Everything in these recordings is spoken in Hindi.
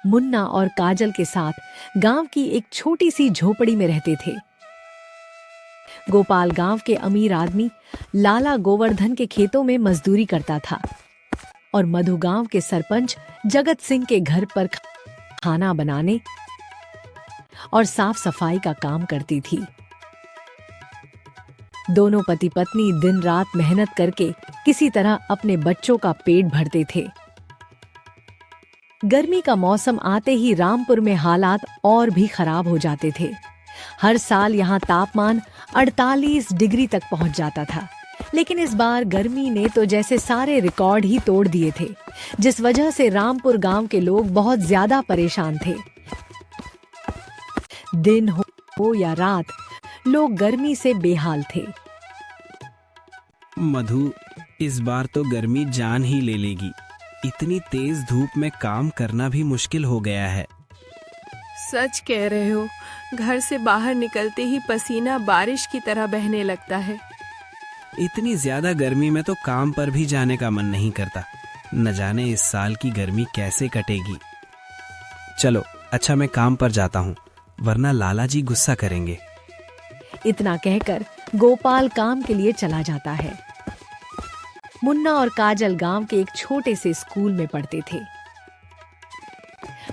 मुन्ना और काजल के साथ गांव की एक छोटी सी झोपड़ी में रहते थे। गोपाल गांव के अमीर आदमी लाला गोवर्धन के खेतों में मजदूरी करता था और मधु गांव के सरपंच जगत सिंह के घर पर खाना बनाने और साफ सफाई का काम करती थी। दोनों पति पत्नी दिन रात मेहनत करके किसी तरह अपने बच्चों का पेट भरते थे। गर्मी का मौसम आते ही रामपुर में हालात और भी खराब हो जाते थे। हर साल यहाँ तापमान 48 डिग्री तक पहुंच जाता था, लेकिन इस बार गर्मी ने तो जैसे सारे रिकॉर्ड ही तोड़ दिए थे, जिस वजह से रामपुर गांव के लोग बहुत ज्यादा परेशान थे। दिन हो या रात, लोग गर्मी से बेहाल थे। मधु, इस बार तो गर्मी जान ही ले लेगी। इतनी तेज धूप में काम करना भी मुश्किल हो गया है। सच कह रहे हो, घर से बाहर निकलते ही पसीना बारिश की तरह बहने लगता है। इतनी ज्यादा गर्मी में तो काम पर भी जाने का मन नहीं करता। न जाने इस साल की गर्मी कैसे कटेगी। चलो अच्छा, मैं काम पर जाता हूँ, वरना लाला जी गुस्सा करेंगे। इतना कहकर गोपाल काम के लिए चला जाता है। मुन्ना और काजल गांव के एक छोटे से स्कूल में पढ़ते थे।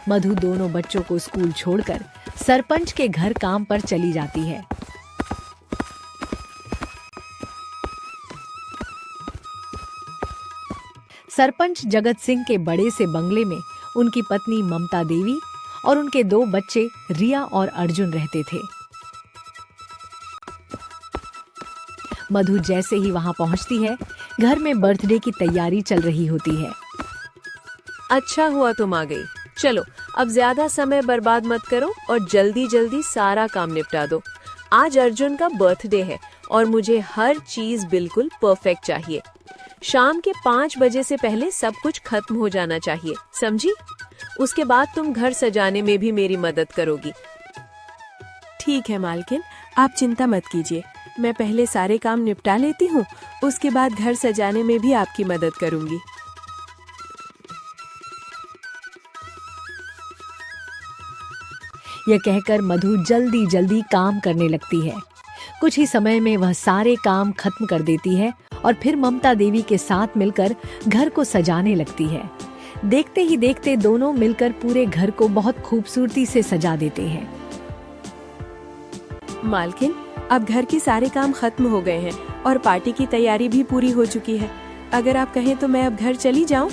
मधु दोनों बच्चों को स्कूल छोड़कर सरपंच के घर काम पर चली जाती है। सरपंच जगत सिंह के बड़े से बंगले में उनकी पत्नी ममता देवी और उनके 2 बच्चे रिया और अर्जुन रहते थे। मधु जैसे ही वहां पहुंचती है, घर में बर्थडे की तैयारी चल रही होती है। अच्छा हुआ तुम आ गई। चलो अब ज्यादा समय बर्बाद मत करो और जल्दी जल्दी सारा काम निपटा दो। आज अर्जुन का बर्थडे है और मुझे हर चीज बिल्कुल परफेक्ट चाहिए। शाम के 5 बजे से पहले सब कुछ खत्म हो जाना चाहिए, समझी? उसके बाद तुम घर सजाने में भी मेरी मदद करोगी। ठीक है मालकिन, आप चिंता मत कीजिए। मैं पहले सारे काम निपटा लेती हूँ, उसके बाद घर सजाने में भी आपकी मदद करूंगी। यह कहकर मधु जल्दी जल्दी काम करने लगती है। कुछ ही समय में वह सारे काम खत्म कर देती है और फिर ममता देवी के साथ मिलकर घर को सजाने लगती है। देखते ही देखते दोनों मिलकर पूरे घर को बहुत खूबसूरती से सजा देते हैं। मालकिन, अब घर के सारे काम खत्म हो गए हैं और पार्टी की तैयारी भी पूरी हो चुकी है। अगर आप कहें तो मैं अब घर चली जाऊं?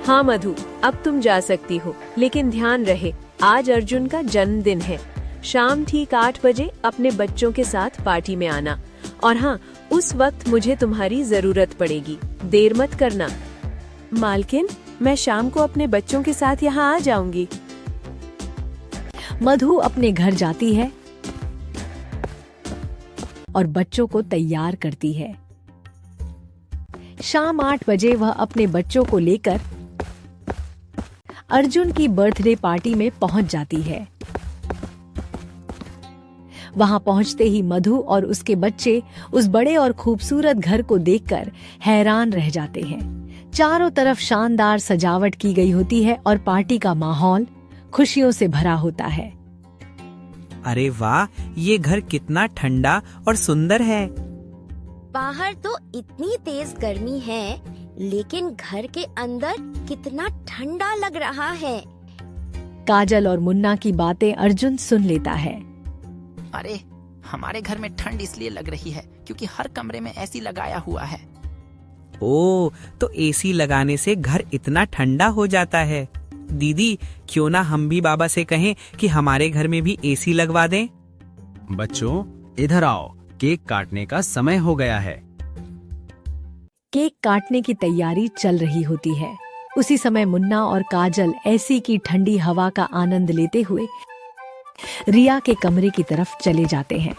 हाँ मधु, अब तुम जा सकती हो, लेकिन ध्यान रहे आज अर्जुन का जन्मदिन है। शाम ठीक 8 बजे अपने बच्चों के साथ पार्टी में आना। और हाँ, उस वक्त मुझे तुम्हारी जरूरत पड़ेगी, देर मत करना। मालकिन, मैं शाम को अपने बच्चों के साथ यहाँ आ जाऊंगी। मधु अपने घर जाती है और बच्चों को तैयार करती है। शाम 8 बजे वह अपने बच्चों को लेकर अर्जुन की बर्थडे पार्टी में पहुंच जाती है। वहां पहुंचते ही मधु और उसके बच्चे उस बड़े और खूबसूरत घर को देखकर हैरान रह जाते हैं। चारों तरफ शानदार सजावट की गई होती है और पार्टी का माहौल खुशियों से भरा होता है। अरे वाह, ये घर कितना ठंडा और सुंदर है। बाहर तो इतनी तेज गर्मी है, लेकिन घर के अंदर कितना ठंडा लग रहा है। काजल और मुन्ना की बातें अर्जुन सुन लेता है। अरे, हमारे घर में ठंड इसलिए लग रही है क्योंकि हर कमरे में एसी लगाया हुआ है। ओह, तो एसी लगाने से घर इतना ठंडा हो जाता है। दीदी, क्यों ना हम भी बाबा से कहें कि हमारे घर में भी एसी लगवा दें? बच्चों, इधर आओ, केक काटने का समय हो गया है। केक काटने की तैयारी चल रही होती है। उसी समय मुन्ना और काजल एसी की ठंडी हवा का आनंद लेते हुए रिया के कमरे की तरफ चले जाते हैं।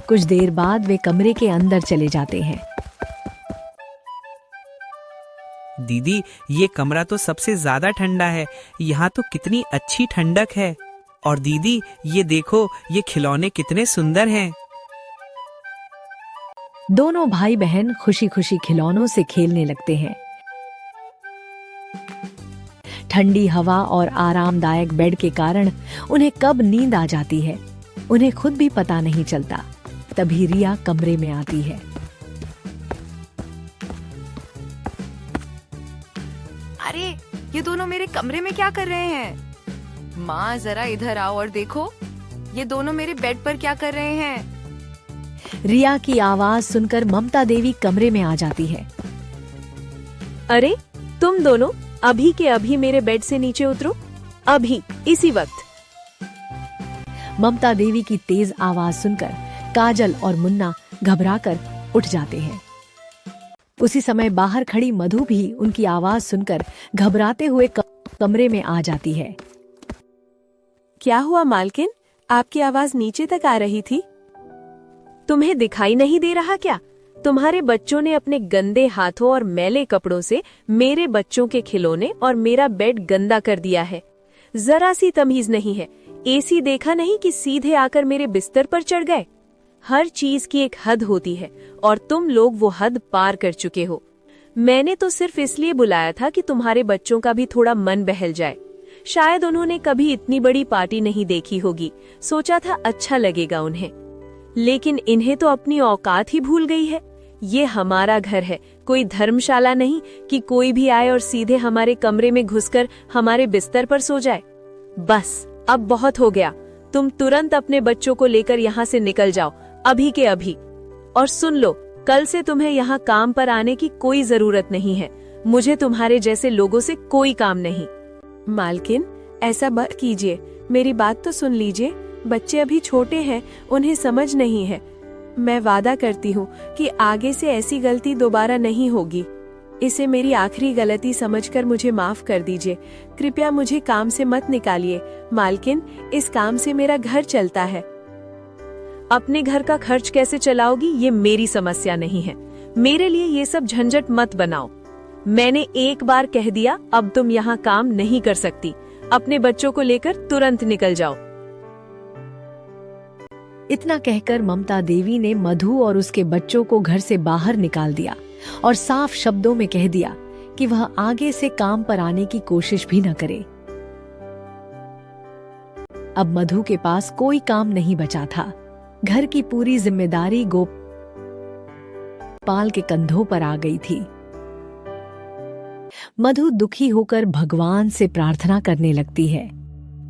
कुछ देर बाद वे कमरे के अंदर चले जाते हैं। दीदी, ये कमरा तो सबसे ज्यादा ठंडा है। यहाँ तो कितनी अच्छी ठंडक है। और दीदी, ये देखो, ये खिलौने कितने सुंदर हैं। दोनों भाई बहन खुशी खुशी खिलौनों से खेलने लगते हैं। ठंडी हवा और आरामदायक बेड के कारण उन्हें कब नींद आ जाती है उन्हें खुद भी पता नहीं चलता। तभी रिया कमरे में आती है। अरे ये दोनों मेरे कमरे में क्या कर रहे हैं? माँ जरा इधर आओ और देखो, ये दोनों मेरे बेड पर क्या कर रहे हैं? रिया की आवाज सुनकर ममता देवी कमरे में आ जाती है। अरे तुम दोनों अभी के अभी मेरे बेड से नीचे उतरो, अभी इसी वक्त। ममता देवी की तेज आवाज सुनकर काजल और मुन्ना घबराकर उठ जाते हैं। उसी समय बाहर खड़ी मधु भी उनकी आवाज सुनकर घबराते हुए कमरे में आ जाती है। क्या हुआ मालकिन, आपकी आवाज नीचे तक आ रही थी? तुम्हें दिखाई नहीं दे रहा क्या? तुम्हारे बच्चों ने अपने गंदे हाथों और मैले कपड़ों से मेरे बच्चों के खिलौने और मेरा बेड गंदा कर दिया है। जरा सी तमीज नहीं है। एसी देखा नहीं कि सीधे आकर मेरे बिस्तर पर चढ़ गए। हर चीज की एक हद होती है और तुम लोग वो हद पार कर चुके हो। मैंने तो सिर्फ इसलिए बुलाया था कि तुम्हारे बच्चों का भी थोड़ा मन बहल जाए। शायद उन्होंने कभी इतनी बड़ी पार्टी नहीं देखी होगी, सोचा था अच्छा लगेगा उन्हें, लेकिन इन्हें तो अपनी औकात ही भूल गई है। ये हमारा घर है, कोई धर्मशाला नहीं कि कोई भी आए और सीधे हमारे कमरे में घुसकर हमारे बिस्तर पर सो जाए। बस अब बहुत हो गया। तुम तुरंत अपने बच्चों को लेकर यहाँ से निकल जाओ, अभी के अभी। और सुन लो, कल से तुम्हें यहाँ काम पर आने की कोई जरूरत नहीं है। मुझे तुम्हारे जैसे लोगों से कोई काम नहीं। मालकिन, ऐसा मत कीजिए, मेरी बात तो सुन लीजिए। बच्चे अभी छोटे हैं, उन्हें समझ नहीं है। मैं वादा करती हूँ कि आगे से ऐसी गलती दोबारा नहीं होगी। इसे मेरी आखिरी गलती समझकर मुझे माफ कर दीजिए। कृपया मुझे काम से मत निकालिए। मालकिन, इस काम से मेरा घर चलता है। अपने घर का खर्च कैसे चलाओगी ये मेरी समस्या नहीं है। मेरे लिए ये सब झंझट मत बनाओ। मैंने एक बार कह दिया, अब तुम यहाँ काम नहीं कर सकती। अपने बच्चों को लेकर तुरंत निकल जाओ। इतना कहकर ममता देवी ने मधु और उसके बच्चों को घर से बाहर निकाल दिया और साफ शब्दों में कह दिया कि वह आगे से काम पर आने की कोशिश भी न करे। अब मधु के पास कोई काम नहीं बचा था। घर की पूरी जिम्मेदारी गोपाल के कंधों पर आ गई थी। मधु दुखी होकर भगवान से प्रार्थना करने लगती है।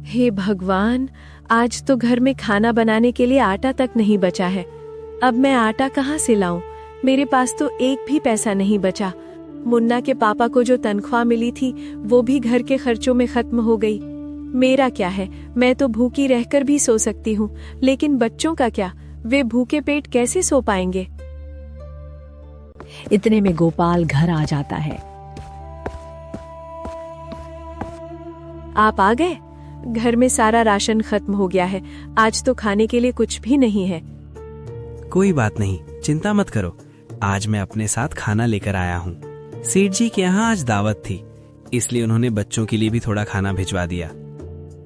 हे भगवान, आज तो घर में खाना बनाने के लिए आटा तक नहीं बचा है। अब मैं आटा कहाँ से लाऊं? मेरे पास तो एक भी पैसा नहीं बचा। मुन्ना के पापा को जो तनख्वाह मिली थी वो भी घर के खर्चों में खत्म हो गई। मेरा क्या है, मैं तो भूखी रहकर भी सो सकती हूँ, लेकिन बच्चों का क्या? वे भूखे पेट कैसे सो पाएंगे? इतने में गोपाल घर आ जाता है। आप आ गए? घर में सारा राशन खत्म हो गया है। आज तो खाने के लिए कुछ भी नहीं है। कोई बात नहीं, चिंता मत करो। आज मैं अपने साथ खाना लेकर आया हूँ। सेठ जी के यहाँ आज दावत थी, इसलिए उन्होंने बच्चों के लिए भी थोड़ा खाना भिजवा दिया।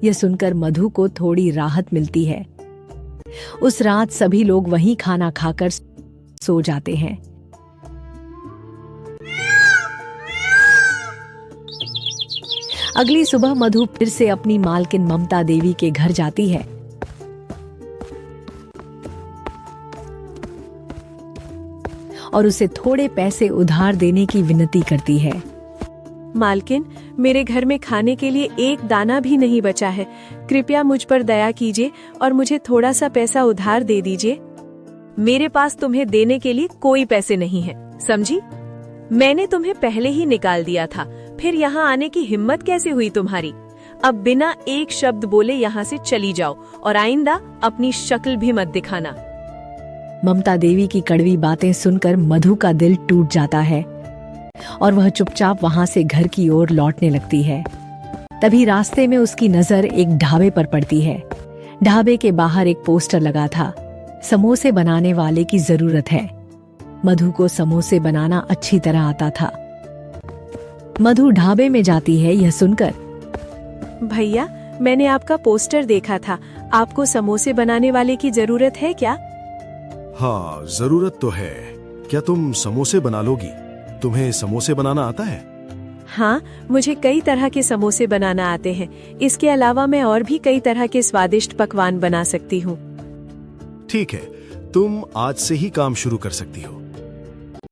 यह सुनकर मधु को थोड़ी राहत मिलती है। उस रात सभी लोग वहीं खाना खाकर सो जाते हैं। अगली सुबह मधु फिर से अपनी मालकिन ममता देवी के घर जाती है। और उसे थोड़े पैसे उधार देने की विनती करती है। मालकिन, मेरे घर में खाने के लिए एक दाना भी नहीं बचा है। कृपया मुझ पर दया कीजिए और मुझे थोड़ा सा पैसा उधार दे दीजिए। मेरे पास तुम्हें देने के लिए कोई पैसे नहीं है, समझी? मैंने तुम्हें पहले ही निकाल दिया था, फिर यहाँ आने की हिम्मत कैसे हुई तुम्हारी? अब बिना एक शब्द बोले यहाँ से चली जाओ और आइंदा अपनी शक्ल भी मत दिखाना। ममता देवी की कड़वी बातें सुनकर मधु का दिल टूट जाता है और वह चुपचाप वहां से घर की ओर लौटने लगती है। तभी रास्ते में उसकी नजर एक ढाबे पर पड़ती है। ढाबे के बाहर एक पोस्टर लगा था, समोसे बनाने वाले की जरूरत है। मधु को समोसे बनाना अच्छी तरह आता था। मधु ढाबे में जाती है। यह सुनकर, भैया, मैंने आपका पोस्टर देखा था। आपको समोसे बनाने वाले की जरूरत है क्या? हाँ, जरूरत तो है। क्या तुम समोसे बना लोगी? तुम्हें समोसे बनाना आता है? हाँ, मुझे कई तरह के समोसे बनाना आते हैं। इसके अलावा मैं और भी कई तरह के स्वादिष्ट पकवान बना सकती हूँ। ठीक है, तुम आज से ही काम शुरू कर सकती हो।